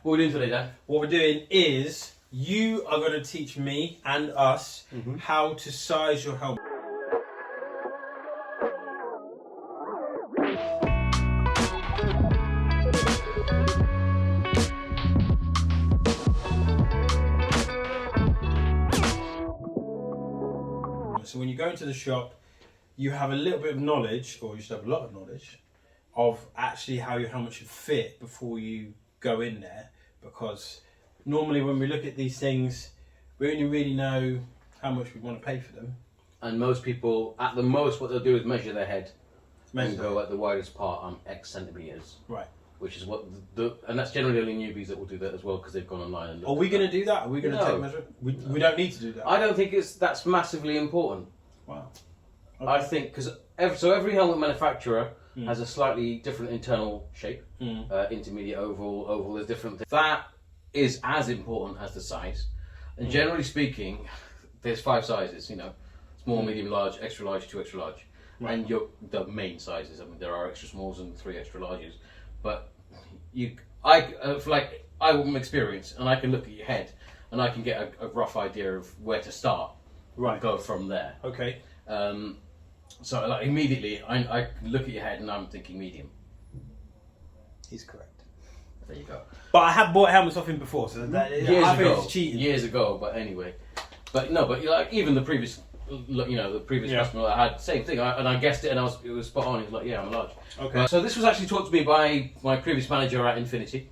What are we doing today, Dan? What we're doing is you are going to teach me and us how to size your helmet. So when you go into the shop, you have a little bit of knowledge, or you should have a lot of knowledge, of actually how your helmet should fit before you go in there. Because normally when we look at these things, we only really know how much we want to pay for them. And most people, at the most, what they'll do is measure their head and go at the widest part on X centimeters. Right. Which is what and that's generally only newbies that will do that as well, because they've gone online and looked. Are we going to do that? Are we going to take a measure? We don't need to do that. I don't think that's massively important. Wow. Okay. I think because every helmet manufacturer has a slightly different internal shape, intermediate, oval. There's different things. That is as important as the size. And generally speaking, there's 5 sizes. You know, small, medium, large, extra large, 2 extra large, and the main sizes. I mean, there are extra smalls and 3 extra larges. But I'm experienced, and I can look at your head, and I can get a rough idea of where to start, and go from there. Okay. So like immediately, I look at your head, and I'm thinking medium. He's correct. There you go. But I have bought helmets off him before, so that years cheating. Years ago, but anyway. But like even the previous. The previous customer I had, same thing, and I guessed it, and it was spot on. He was like, "Yeah, I'm large." Okay. So this was actually taught to me by my previous manager at Infinity,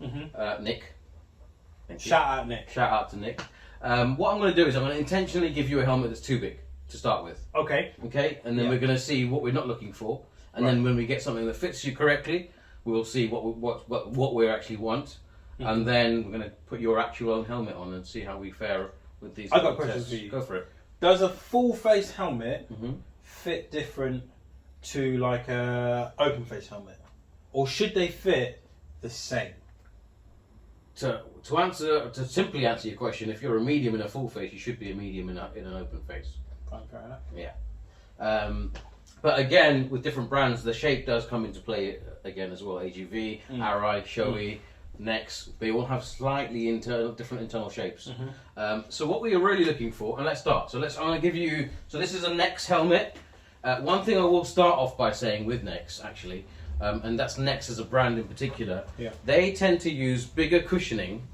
Nick. Shout out, Nick. Shout out to Nick. What I'm going to do is I'm going to intentionally give you a helmet that's too big to start with. Okay. Okay, and then we're going to see what we're not looking for, and then when we get something that fits you correctly, we'll see what we actually want, and then we're going to put your actual own helmet on and see how we fare with these. I've got questions for you. Go for it. Does a full face helmet fit different to like a open face helmet, or should they fit the same? To simply answer your question, if you're a medium in a full face, you should be a medium in an open face. Fine, fair enough. Yeah. But again, with different brands, the shape does come into play again as well. AGV, Arai, Shoei, Nex, they all have slightly different internal shapes. So what we are really looking for, and let's start. I'm going to give you. So this is a Nex helmet. One thing I will start off by saying with Nex, actually, and that's Nex as a brand in particular. Yeah. They tend to use bigger cushioning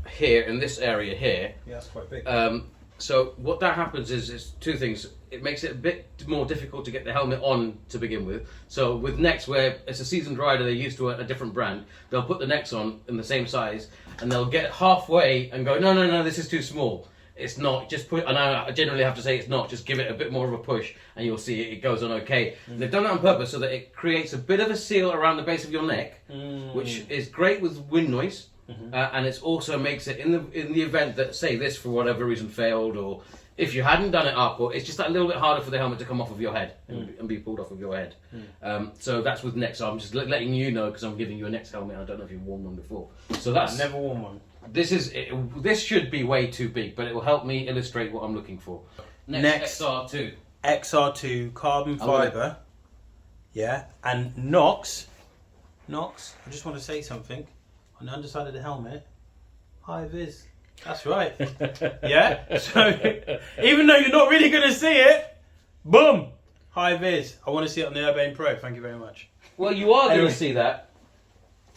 here in this area here. Yeah, that's quite big. So what that happens is 2 things. It makes it a bit more difficult to get the helmet on to begin with. So with Nex, where it's a seasoned rider, they're used to a different brand, they'll put the Nex on in the same size, and they'll get halfway and go, no, this is too small. It's not, just put, and I generally have to say it's not, just give it a bit more of a push, and you'll see it goes on okay. They've done that on purpose so that it creates a bit of a seal around the base of your neck, which is great with wind noise. And it also makes it in the event that, say, this for whatever reason failed, or if you hadn't done it up, or it's just a little bit harder for the helmet to come off of your head and be pulled off of your head. So that's with Nex. So I'm just letting you know, because I'm giving you a Nex helmet. I don't know if you've worn one before. So that's I've never worn one. This should be way too big, but it will help me illustrate what I'm looking for. Nex XR2. XR2 carbon fibre. Yeah, and Nox. I just want to say something. On the underside of the helmet, high vis. That's right. Yeah. So even though you're not really going to see it, boom, high vis. I want to see it on the Urbane Pro. Thank you very much. Well, you are going to see that.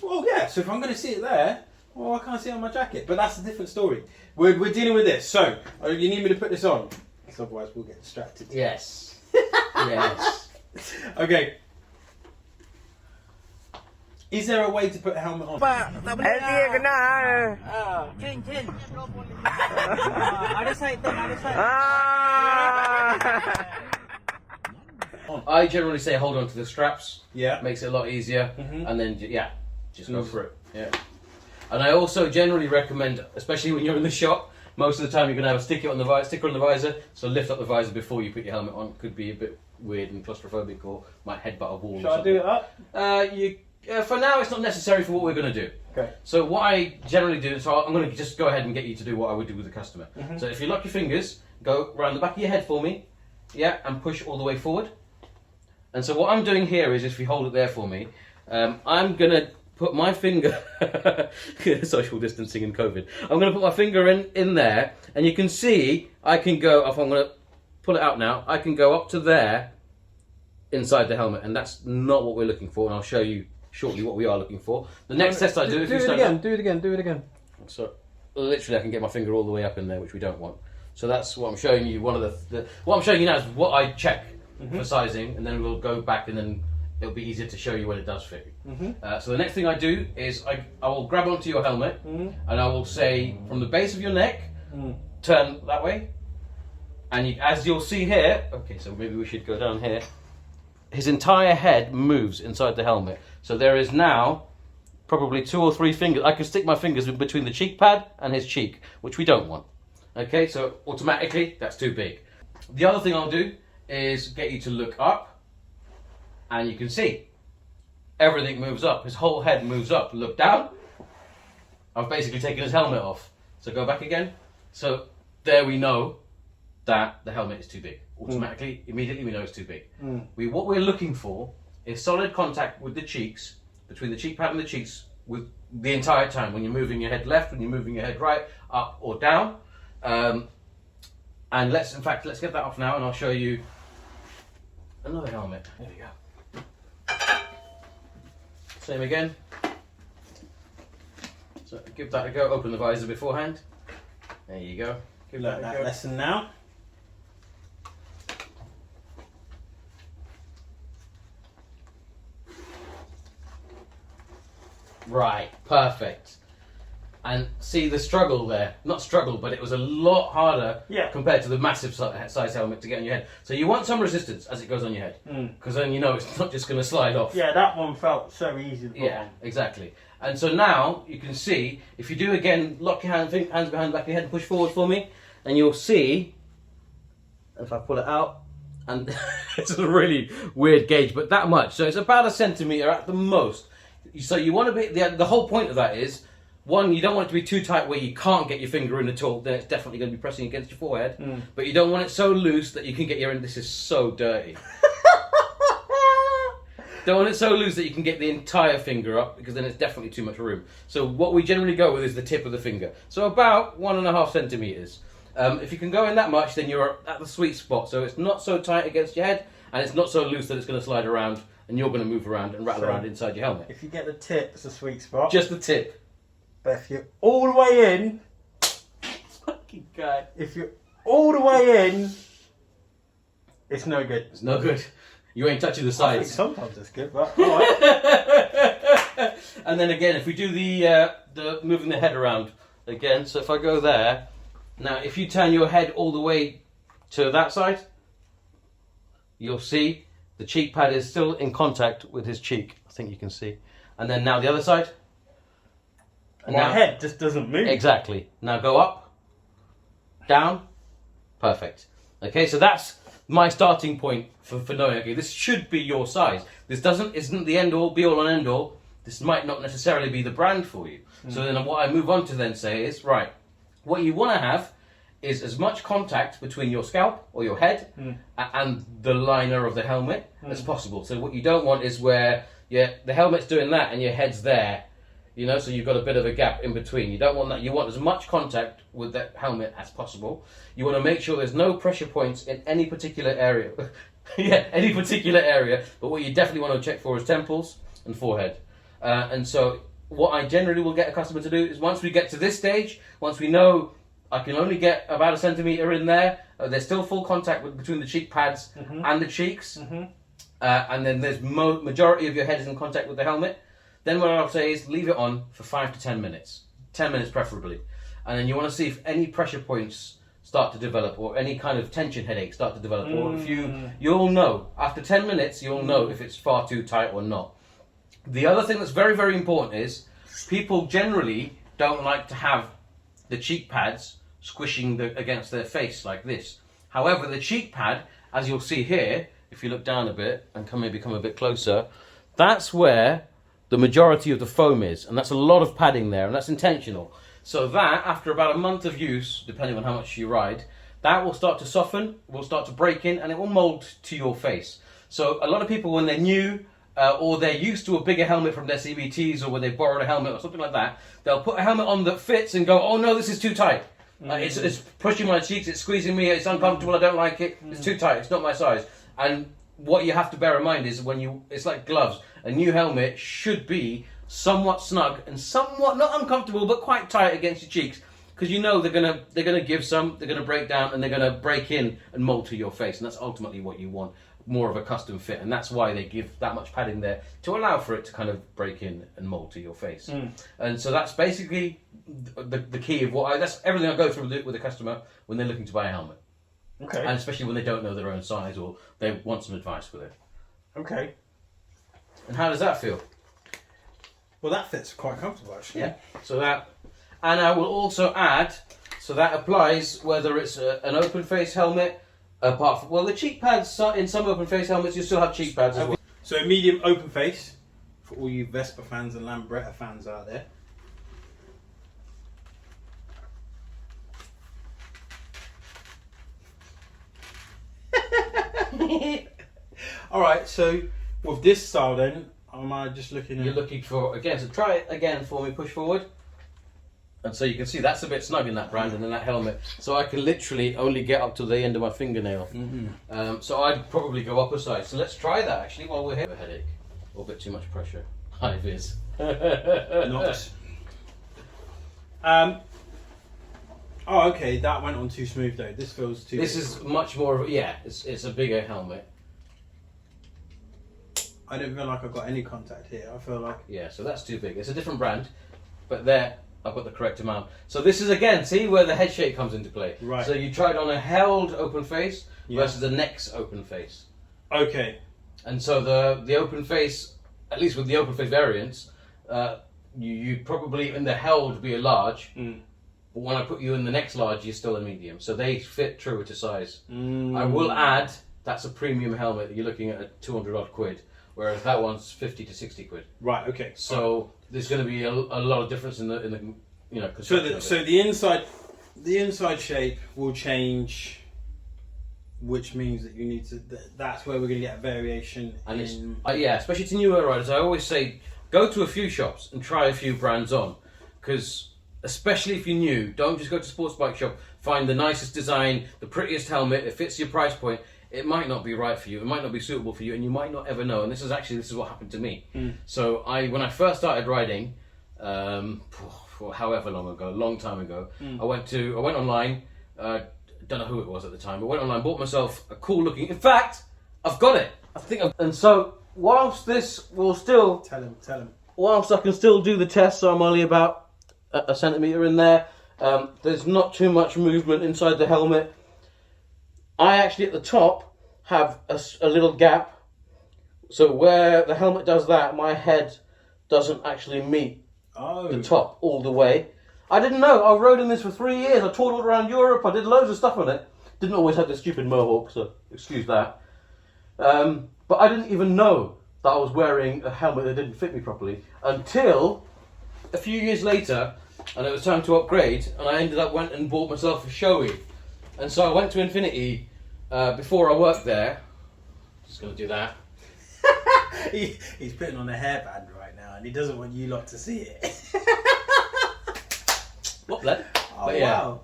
Well, yeah. So if I'm going to see it there, well, I can't see it on my jacket. But that's a different story. We're dealing with this. So you need me to put this on, because otherwise we'll get distracted. Yes. Yes. Okay. Is there a way to put a helmet on? I generally say hold on to the straps. Yeah. Makes it a lot easier. And then, just go for it. Yeah. And I also generally recommend, especially when you're in the shop, most of the time you're going to have a sticker on the visor, so lift up the visor before you put your helmet on. Could be a bit weird and claustrophobic, or might headbutt a wall. Should I do it up? For now, it's not necessary for what we're going to do. Okay. So what I generally do, so I'm going to just go ahead and get you to do what I would do with the customer. So if you lock your fingers, go around the back of your head for me, and push all the way forward. And so what I'm doing here is, if you hold it there for me, I'm going to put my finger, social distancing and COVID. I'm going to put my finger in there, and you can see I can go, if I'm going to pull it out now, I can go up to there inside the helmet, and that's not what we're looking for, and I'll show you shortly what we are looking for. The next test I do, if you stand up, do it again. so literally I can get my finger all the way up in there, which we don't want. So that's what I'm showing you. One of the what I'm showing you now is what I check for sizing, and then we'll go back, and then it'll be easier to show you when it does fit. So the next thing I do is I will grab onto your helmet, and I will say from the base of your neck, turn that way, and as you'll see here, okay, so maybe we should go down here. His entire head moves inside the helmet. So there is now probably 2 or 3 fingers. I can stick my fingers in between the cheek pad and his cheek, which we don't want. Okay, so automatically that's too big. The other thing I'll do is get you to look up, and you can see everything moves up. His whole head moves up. Look down. I've basically taken his helmet off. So go back again. So there we know that the helmet is too big. Automatically, immediately we know it's too big. What we're looking for is solid contact with the cheeks, between the cheek pad and the cheeks, with the entire time. When you're moving your head left, when you're moving your head right, up or down. And let's get that off now, and I'll show you another helmet. There we go. Same again. So give that a go. Open the visor beforehand. There you go. Give Learn that a that go. lesson now. Right, perfect. And see the struggle there. Not struggle, but it was a lot harder compared to the massive size helmet to get on your head. So you want some resistance as it goes on your head, because then you know it's not just going to slide off. Yeah, that one felt so easy to put on. Exactly. And so now you can see, if you do again, lock your hands behind the back of your head and push forward for me, and you'll see, if I pull it out, and it's a really weird gauge, but that much. So it's about 1 centimetre at the most. So you want to be, the whole point of that is, one, you don't want it to be too tight where you can't get your finger in at all, then it's definitely going to be pressing against your forehead. But you don't want it so loose that you can get this is so dirty. Don't want it so loose that you can get the entire finger up, because then it's definitely too much room. So what we generally go with is the tip of the finger. So about 1.5 centimetres. If you can go in that much, then you're at the sweet spot. So it's not so tight against your head, and it's not so loose that it's going to slide around, and you're going to move around and rattle around inside your helmet. If you get the tip, it's a sweet spot. Just the tip. But if you're all the way in, Fucking guy. if you're all the way in, it's no good. It's no good. You ain't touching the I think sides. sometimes it's good, but alright. And then again, if we do the moving the head around again, so if I go there, now if you turn your head all the way to that side, you'll see the cheek pad is still in contact with his cheek. I think you can see. And then now the other side. And My now, head just doesn't move. exactly. Now go up, down, perfect. Okay, so that's my starting point for knowing, okay, this should be your size. This isn't the end all, be all and end all. This might not necessarily be the brand for you. So then what I move on to then say is, right, what you want to have is as much contact between your scalp or your head and the liner of the helmet as possible. So what you don't want is where the helmet's doing that and your head's there. You know, so you've got a bit of a gap in between. You don't want that. You want as much contact with that helmet as possible. You want to make sure there's no pressure points in any particular area. Any particular area. But what you definitely want to check for is temples and forehead. And so what I generally will get a customer to do is, once we get to this stage, once we know I can only get about 1 centimetre in there, there's still full contact between the cheek pads and the cheeks, and then there's majority of your head is in contact with the helmet. Then what I'll say is leave it on for 5 to 10 minutes. 10 minutes preferably. And then you want to see if any pressure points start to develop, or any kind of tension headaches start to develop, or if you'll know, after 10 minutes, you'll know if it's far too tight or not. The other thing that's very, very important is, people generally don't like to have the cheek pads squishing against their face like this. However, the cheek pad, as you'll see here, if you look down a bit and maybe come a bit closer, that's where the majority of the foam is, and that's a lot of padding there, and that's intentional. So that, after about a month of use, depending on how much you ride, that will start to soften, will start to break in, and it will mould to your face. So a lot of people, when they're new or they're used to a bigger helmet from their CBTs, or when they borrowed a helmet or something like that, they'll put a helmet on that fits and go, oh no, this is too tight. It's pushing my cheeks, it's squeezing me, it's uncomfortable, I don't like it, it's too tight, it's not my size. And what you have to bear in mind is it's like gloves. A new helmet should be somewhat snug and somewhat not uncomfortable, but quite tight against your cheeks, because you know they're gonna give some, they're gonna break down, and they're gonna break in and mold to your face, and that's ultimately what you want. More of a custom fit, and that's why they give that much padding there to allow for it to kind of break in and mold to your face. And so that's basically the key of that's everything I go through with the customer when they're looking to buy a helmet. Okay. And especially when they don't know their own size or they want some advice with it. Okay. And how does that feel? Well, that fits quite comfortable actually. Yeah. So that, and I will also add, so that applies whether it's an open face helmet. Apart from, the cheek pads, in some open face helmets you still have cheek pads as well. So medium open face for all you Vespa fans and Lambretta fans out there. Alright, so with this style then, am I just looking at... You're looking for, again, so try it again for me, push forward. And so you can see that's a bit snug in that brand and in that helmet. So I can literally only get up to the end of my fingernail. So I'd probably go up a size. So let's try that actually while we're here. A headache or a bit too much pressure. High vis. Nice. Oh, okay, that went on too smooth though. This feels too... This is much more of a, it's a bigger helmet. I don't feel like I've got any contact here. I feel like... Yeah, so that's too big. It's a different brand, but there I've got the correct amount. So this is again, see where the head shape comes into play. Right. So you tried on a held open face versus the next open face. Okay. And so the open face, at least with the open face variants, you probably in the held be a large, but when I put you in the next large, you're still a medium. So they fit truer to size. I will add, that's a premium helmet. You're looking at a 200 odd quid, whereas that one's 50 to 60 quid. Right. Okay. So there's going to be a lot of difference in the construction. So the inside shape will change, which means that you need to. That's where we're going to get a variation. And especially to newer riders, I always say go to a few shops and try a few brands on, because especially if you're new, don't just go to sports bike shop. Find the nicest design, the prettiest helmet. It fits your price point. It might not be right for you. It might not be suitable for you, and you might not ever know. And this is what happened to me. So when I first started riding, for however long ago, a long time ago, I went online. Don't know who it was at the time, but went online, bought myself a cool looking. In fact, I've got it. And so whilst this will still tell him. Whilst I can still do the test, so I'm only about a centimetre in there. There's not too much movement inside the helmet. I actually at the top have a little gap, so where the helmet does that, my head doesn't actually meet the top all the way. I didn't know. I rode in this for 3 years. I toured all around Europe. I did loads of stuff on it. Didn't always have the stupid mohawk, so excuse that. But I didn't even know that I was wearing a helmet that didn't fit me properly until a few years later, and it was time to upgrade, and I went and bought myself a Shoei. And so I went to Infinity before I worked there. Just going to do that. He's putting on a hairband right now, and he doesn't want you lot to see it. What, lad? Oh, wow.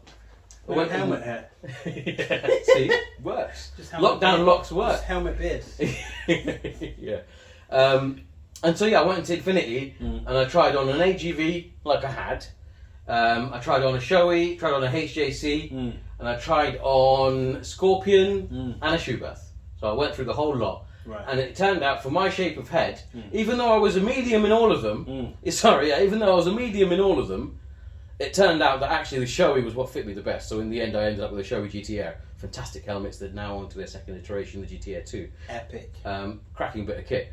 I went helmet hair. Yeah, see, works. Lockdown beard. locks work. Just helmet beard. Yeah. And so I went into Infinity and I tried on an AGV like I had. I tried on a Shoei, tried on a HJC, and I tried on Scorpion and a Shoebath. So I went through the whole lot. Right. And it turned out, for my shape of head, even though I was a medium in all of them, even though I was a medium in all of them, it turned out that actually the Shoei was what fit me the best. So in the end I ended up with a Shoei GTR. Fantastic helmets that now onto their second iteration, the GTR 2. Epic. Cracking bit of kit.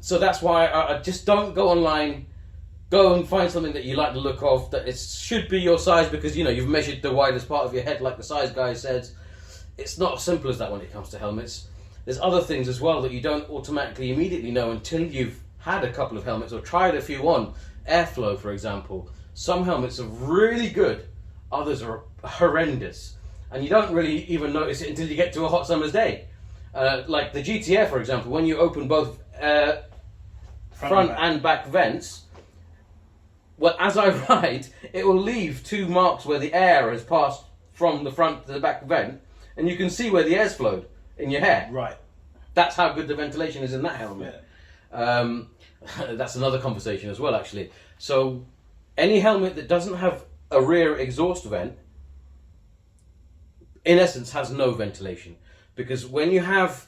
So that's why I just don't go online. Go and find something that you like the look of, that it should be your size, because you've measured the widest part of your head like the size guy said. It's not as simple as that when it comes to helmets. There's other things as well that you don't automatically immediately know until you've had a couple of helmets or tried a few on. Airflow, for example. Some helmets are really good, others are horrendous. And you don't really even notice it until you get to a hot summer's day. Like the GTR, for example, when you open both front and back vents, well, as I ride, it will leave 2 marks where the air has passed from the front to the back vent, and you can see where the air's flowed in your hair. Right. That's how good the ventilation is in that helmet. Yeah. That's another conversation as well, actually. So, any helmet that doesn't have a rear exhaust vent, in essence, has no ventilation. Because when you have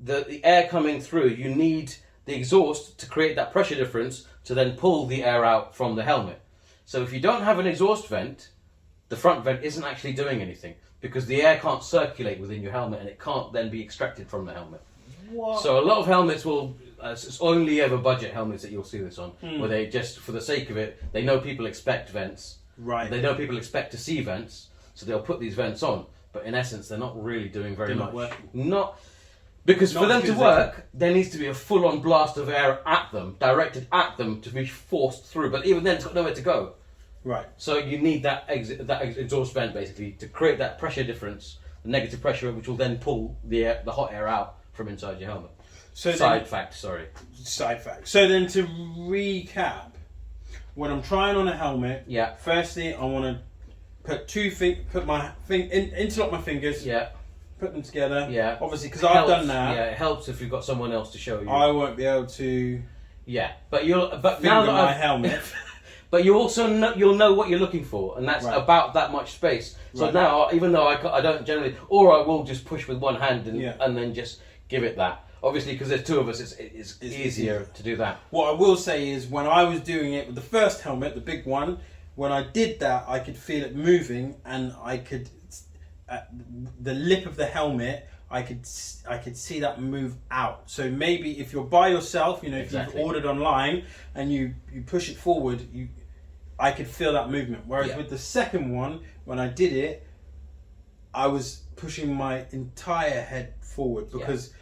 the air coming through, you need the exhaust to create that pressure difference to then pull the air out from the helmet. So if you don't have an exhaust vent, the front vent isn't actually doing anything because the air can't circulate within your helmet and it can't then be extracted from the helmet. What? So a lot of helmets will, it's only ever budget helmets that you'll see this on, where they just, for the sake of it, they know people expect vents. Right. They know people expect to see vents, so they'll put these vents on. But in essence, they're not really doing very much. Not because for them to work, there needs to be a full-on blast of air at them, directed at them to be forced through. But even then, it's got nowhere to go. Right. So you need that exhaust vent basically to create that pressure difference, the negative pressure, which will then pull the hot air out from inside your helmet. So side fact. So then to recap, when I'm trying on a helmet, firstly I want to interlock my fingers. Yeah. Put them together. Yeah. Obviously, because I've done that. Yeah, it helps if you've got someone else to show you. I won't be able to. Yeah, but now that my helmet. But you also you'll know what you're looking for, and that's about that much space. So now, even though I don't generally, or I will just push with one hand and then just give it that. Obviously, because there's 2 of us, it's easier to do that. What I will say is, when I was doing it with the first helmet, the big one, when I did that, I could feel it moving, and I could, the lip of the helmet, I could see that move out. So maybe if you're by yourself, if you've ordered online and you push it forward, I could feel that movement. Whereas with the second one, when I did it, I was pushing my entire head forward because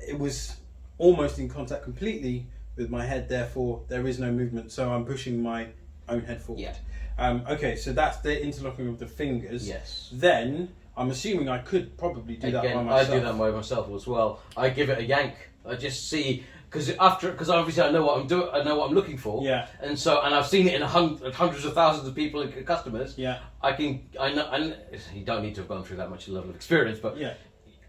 it was almost in contact completely with my head. Therefore, there is no movement. So I'm pushing my own head forward. Yeah. Okay, so that's the interlocking of the fingers. Yes. Then I'm assuming I could probably do that by myself. I do that by myself as well. I give it a yank. I just see because obviously I know what I'm doing. I know what I'm looking for. Yeah. And I've seen it in hundreds of thousands of people and customers. Yeah. I know. And you don't need to have gone through that much level of experience, but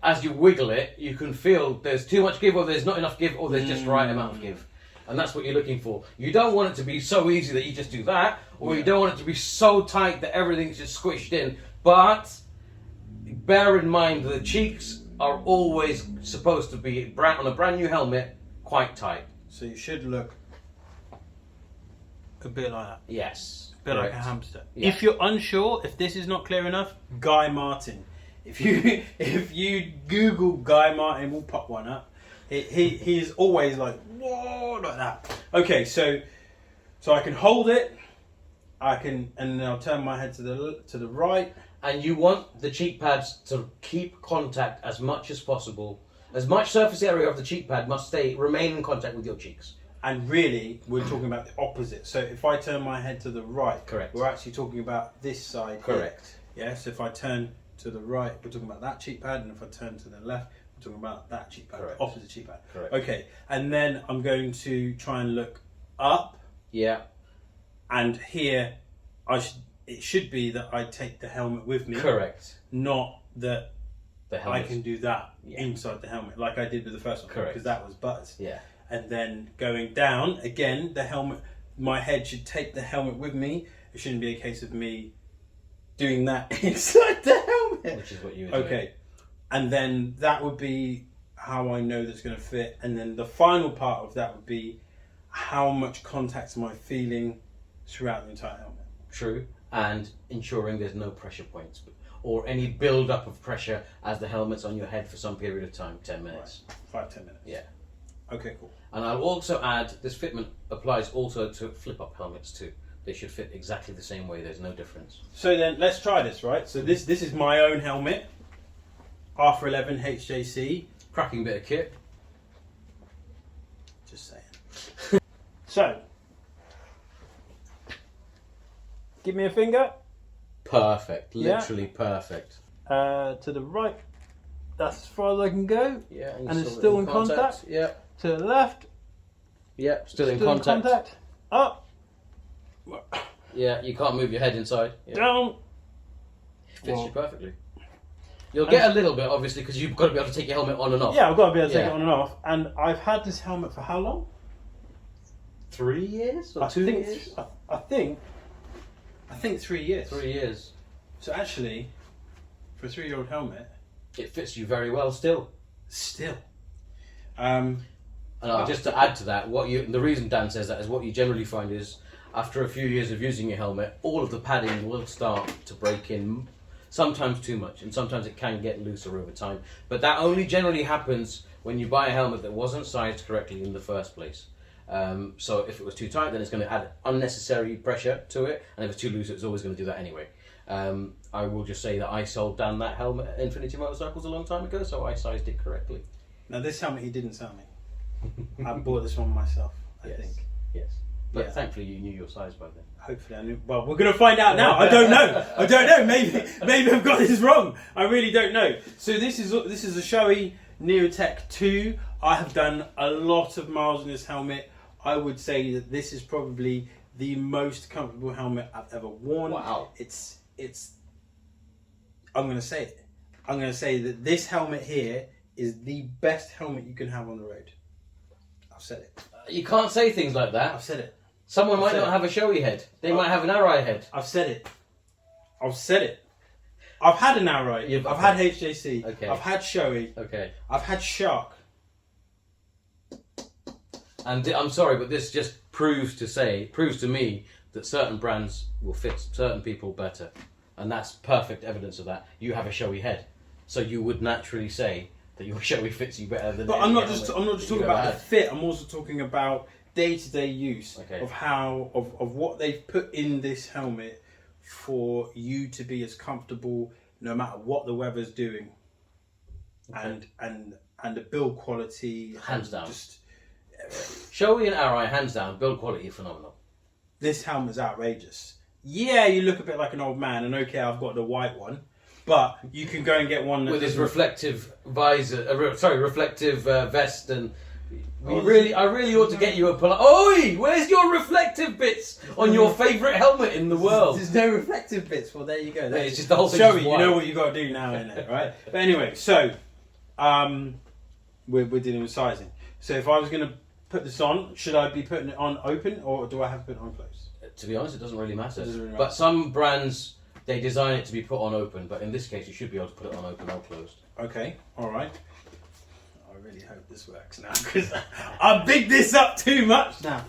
as you wiggle it, you can feel there's too much give, or there's not enough give, or there's just the right amount of give. And that's what you're looking for. You don't want it to be so easy that you just do that, or you don't want it to be so tight that everything's just squished in. But bear in mind that the cheeks are always supposed to be, on a brand new helmet, quite tight. So you should look a bit like that. Yes. A bit like a hamster. Yeah. If you're unsure, if this is not clear enough, Guy Martin. If you Google Guy Martin, we'll pop one up. He's always like, whoa, like that. Okay, so I can hold it, and then I'll turn my head to the right. And you want the cheek pads to keep contact as much as possible. As much surface area of the cheek pad must remain in contact with your cheeks. And really, we're talking about the opposite. So if I turn my head to the right, correct, we're actually talking about this side. Correct. Here. Yeah. So if I turn to the right, we're talking about that cheek pad, and if I turn to the left, we're talking about that cheek pad, correct, opposite cheek pad. Correct. Okay. And then I'm going to try and look up. Yeah. And here, it should be that I take the helmet with me. Correct. Not that the helmet. I can do that inside the helmet, like I did with the first one. Correct. Because that was butters. Yeah. And then going down, again, the helmet, my head should take the helmet with me. It shouldn't be a case of me doing that inside the helmet. Which is what you were doing. Okay. And then that would be how I know that's going to fit. And then the final part of that would be how much contact am I feeling throughout the entire helmet. True. And ensuring there's no pressure points or any build-up of pressure as the helmet's on your head for some period of time, 10 minutes. Right. 5-10 minutes. Yeah. Okay, cool. And I'll also add, this fitment applies also to flip-up helmets too. They should fit exactly the same way, there's no difference. So then, let's try this, right? So this is my own helmet. R411 HJC. Cracking bit of kit. Just saying. So, give me a finger. Perfect, literally perfect. To the right, that's as far as I can go. Yeah, and it's still in contact. Yeah. to the left. Yep, still in contact. Up. Yeah, you can't move your head inside. Yeah. Down. It fits you perfectly. You'll get a little bit, obviously, because you've got to be able to take your helmet on and off. Yeah, I've got to be able to take it on and off. And I've had this helmet for how long? 3 years or 2 years? I think 3 years. 3 years. So actually, for a 3-year-old helmet, it fits you very well still. And just to add to that, the reason Dan says that is what you generally find is after a few years of using your helmet, all of the padding will start to break in. Sometimes too much, and sometimes it can get looser over time. But that only generally happens when you buy a helmet that wasn't sized correctly in the first place. So if it was too tight, then it's going to add unnecessary pressure to it, and if it's too loose, it's always going to do that anyway. I will just say that I sold Dan that helmet at Infinity Motorcycles a long time ago, so I sized it correctly. Now this helmet he didn't sell me. I bought this one myself, I think. Yes. But thankfully you knew your size by then. Hopefully I knew. Well, we're going to find out now. I don't know. Maybe I've got this wrong. I really don't know. So this is a Shoei Neotech 2. I have done a lot of miles in this helmet. I would say that this is probably the most comfortable helmet I've ever worn. Wow. It's I'm going to say it. I'm going to say that this helmet here is the best helmet you can have on the road. I've said it. You can't say things like that. I've said it. Someone might not have a Shoei head. They might have an Arai head. I've said it. I've had an Arai. I've had HJC. Okay. I've had Shoei. Okay. I've had Shark. And I'm sorry, but this just proves to me that certain brands will fit certain people better. And that's perfect evidence of that. You have a Shoei head. So you would naturally say that your Shoei fits you better than. But I'm not just talking about the fit. I'm also talking about day-to-day use of what they've put in this helmet for you to be as comfortable no matter what the weather's doing, and the build quality, hands down. Just Shoei and Arai, hands down, build quality phenomenal. This helmet's outrageous. Yeah, you look a bit like an old man, and okay, I've got the white one. But you can go and get one with his reflective visor, reflective vest, and I really ought to get you a Oi! Where's your reflective bits on your favourite helmet in the world? There's no reflective bits. Well, there you go. It's just the whole thing. Show you know what you got to do now, innit? Right? But anyway, so we're dealing with sizing. So if I was going to put this on, should I be putting it on open or do I have to put it on closed? To be honest, it doesn't really matter. But some brands, they design it to be put on open, but in this case you should be able to put it on open or closed. Okay, alright. I really hope this works now, because I bigged this up too much now.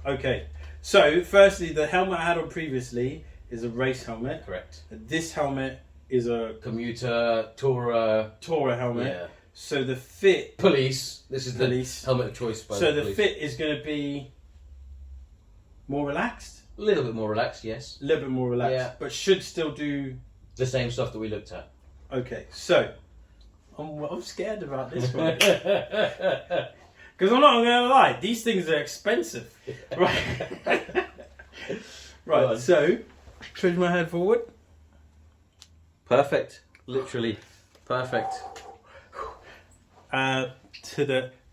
Okay, so firstly, the helmet I had on previously is a race helmet. Correct. This helmet is a commuter, tourer helmet. Yeah. So the fit... Police. This is the helmet of choice by the police. So the fit is going to be more relaxed? A little bit more relaxed, yes. A little bit more relaxed, but should still do... the same stuff that we looked at. Okay, so... I'm scared about this one. Because I'm not going to lie, these things are expensive. Right. Right, so... Push my head forward. Perfect. Literally. Perfect.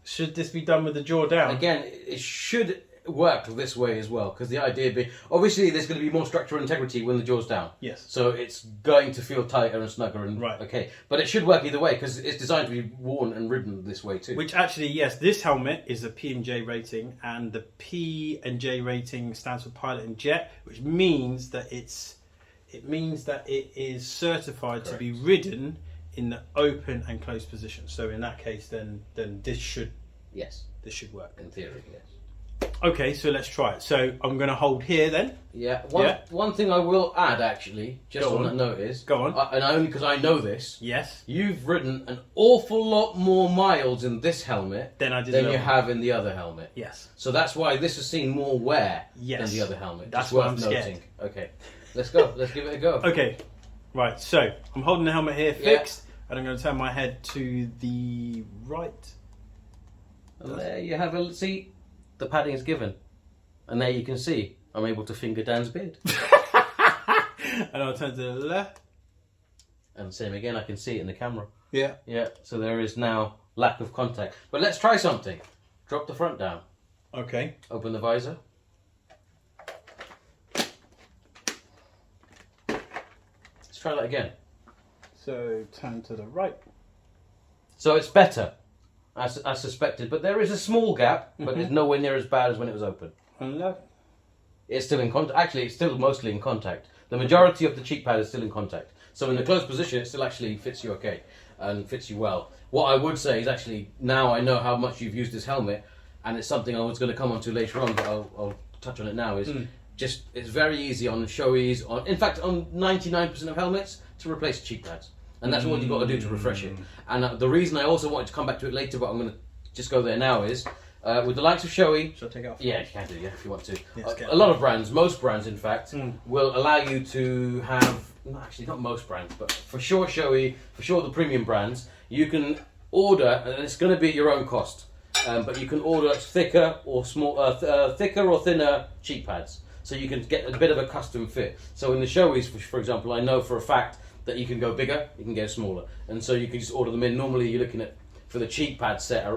Should this be done with the jaw down? Again, it should work this way as well, because the idea being, obviously there's going to be more structural integrity when the jaw's down. Yes. So it's going to feel tighter and snugger and okay. But it should work either way, because it's designed to be worn and ridden this way too. Which actually, yes, this helmet is a P&J rating, and the P&J rating stands for Pilot and Jet, which means that it is certified to be ridden in the open and closed position. So in that case, then this should work in theory. Yes. Okay, so let's try it. So I'm going to hold here then. Yeah. One thing I will add actually, just on that note is, go on, and only because I know this. Yes. You've ridden an awful lot more miles in this helmet than you have in the other helmet. Yes. So that's why this has seen more wear than the other helmet. That's worth noting. Okay. Let's go. Let's give it a go. Okay. Right. So I'm holding the helmet here fixed, and I'm going to turn my head to the right. And there you have a see. The padding is given, and there you can see I'm able to finger Dan's beard. And I'll turn to the left. And same again, I can see it in the camera. Yeah. Yeah. So there is now lack of contact. But let's try something. Drop the front down. Okay. Open the visor. Let's try that again. So turn to the right. So it's better, as suspected, but there is a small gap, but it's nowhere near as bad as when it was open. And left. It's still in contact. Actually, it's still mostly in contact. The majority of the cheek pad is still in contact. So in the closed position, it still actually fits you okay and fits you well. What I would say is actually, now I know how much you've used this helmet, and it's something I was going to come on to later on, but I'll touch on it now, is just, it's very easy on Shoei's, in fact, on 99% of helmets, to replace cheek pads. And that's what you've got to do to refresh it. And the reason I also wanted to come back to it later, but I'm going to just go there now, is with the likes of Shoei. Shall I take it off? Yeah, you can do, yeah, if you want to. Yes, A lot of brands, most brands in fact, will allow you to have, actually not most brands, but for sure Shoei, for sure the premium brands, you can order, and it's going to be at your own cost, but you can order thicker or thicker or thinner cheek pads. So you can get a bit of a custom fit. So in the Shoei's, for example, I know for a fact that you can go bigger, you can go smaller. And so you can just order them in. Normally you're looking at, for the cheek pad set,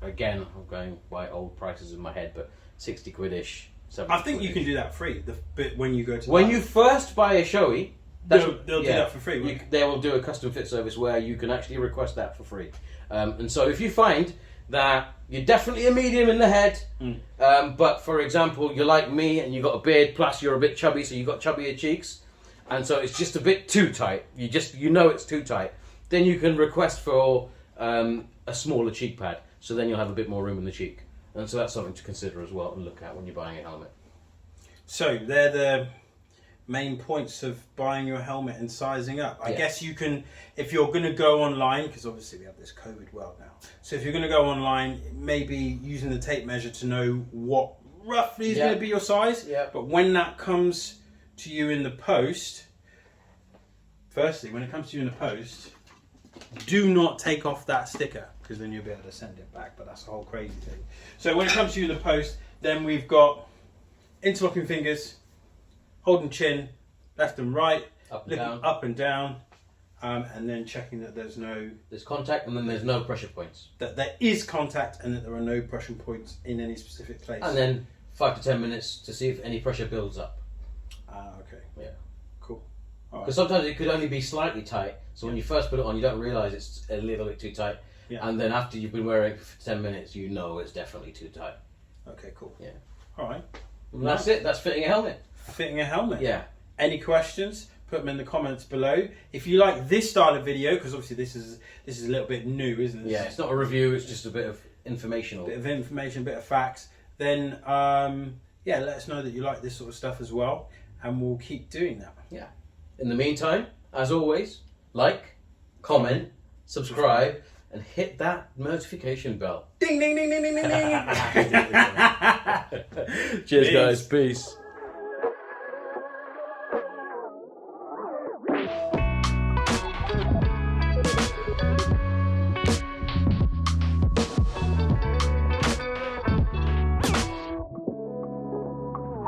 again, I'm going by old prices in my head, but 60 quid-ish. I think you can do that free. The bit when you go to. When you first buy a Shoei, they'll do that for free. They will do a custom fit service where you can actually request that for free. And so if you find that you're definitely a medium in the head, but for example, you're like me and you've got a beard, plus you're a bit chubby, so you've got chubbier cheeks, and so it's just a bit too tight. You know it's too tight. Then you can request for a smaller cheek pad. So then you'll have a bit more room in the cheek. And so that's something to consider as well and look at when you're buying a helmet. So they're the main points of buying your helmet and sizing up. I guess you can, if you're going to go online, because obviously we have this COVID world now. So if you're going to go online, maybe using the tape measure to know what roughly is going to be your size. Yeah. But when that comes to you in the post, firstly, when it comes to you in the post, do not take off that sticker, because then you'll be able to send it back, but that's a whole crazy thing. So when it comes to you in the post, then we've got interlocking fingers, holding chin, left and right, up and down, and then checking that there's contact, and then there's no pressure points. That there is contact and that there are no pressure points in any specific place. And then 5 to 10 minutes to see if any pressure builds up. Okay. Yeah. Cool. Because sometimes it could only be slightly tight, so when you first put it on, you don't realise it's a little bit too tight. Yeah. And then after you've been wearing it for 10 minutes, you know it's definitely too tight. Okay, cool. Yeah. All right. And that's it. That's fitting a helmet. Fitting a helmet. Yeah. Any questions? Put them in the comments below. If you like this style of video, because obviously this is a little bit new, isn't it? Yeah. It's not a review. It's just a bit of informational. Bit of information, bit of facts. Then let us know that you like this sort of stuff as well, and we'll keep doing that. Yeah. In the meantime, as always, like, comment, subscribe, and hit that notification bell. Ding, ding, ding, ding, ding, ding, ding. Cheers, guys. Peace.